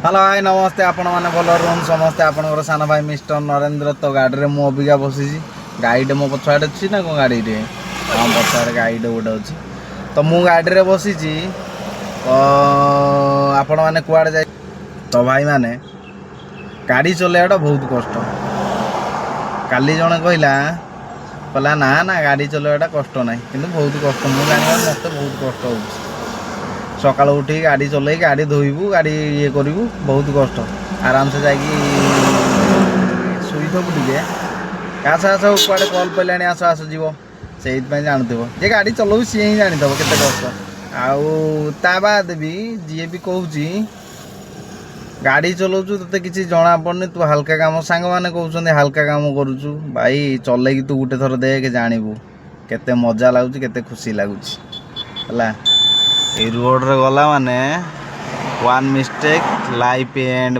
hello भाई नमस्ते आपण मैंने भल रुहन समस्ते आपंकर सान भाई मिस्टर नरेंद्र तो गाड़ी में अबिका बसी गाईटे मो पछाड़े अच्छी ना कौन गाड़ी हाँ पछाड़े गाईटे गोटे अच्छी तो मु गाड़ी बसी तो आपण मैंने कुआड़े जा तो भाई मैंने गाड़ी चलैवाटा बहुत कष्ट काली जड़े कहला ना ना गाड़ी चलैवाटा कष्ट ना कि बहुत कष्ट मुझे मत बहुत कष्ट हो सकाल उठी गाड़ी चल गाड़ी धोबू गाड़ी ये करूँ बहुत कष्ट आराम से जाकि शुईथबू टे आस आस कड़े कल पड़े आस आस जीव से जानव जे गाड़ी चलाऊ सी ही जानी के कष्ट आउ बाद भी जी भी कहूँ गाड़ी चलाऊ ते किसी जना पड़नी तू हल्का काम सांग मैंने कहते हल्का काम करुचु भाई चल तू गोटे थर देख जानबू केते मजा लगुच केते खुशी लगुच है रोड रे गला माने वन मिस्टेक लाइफ एंड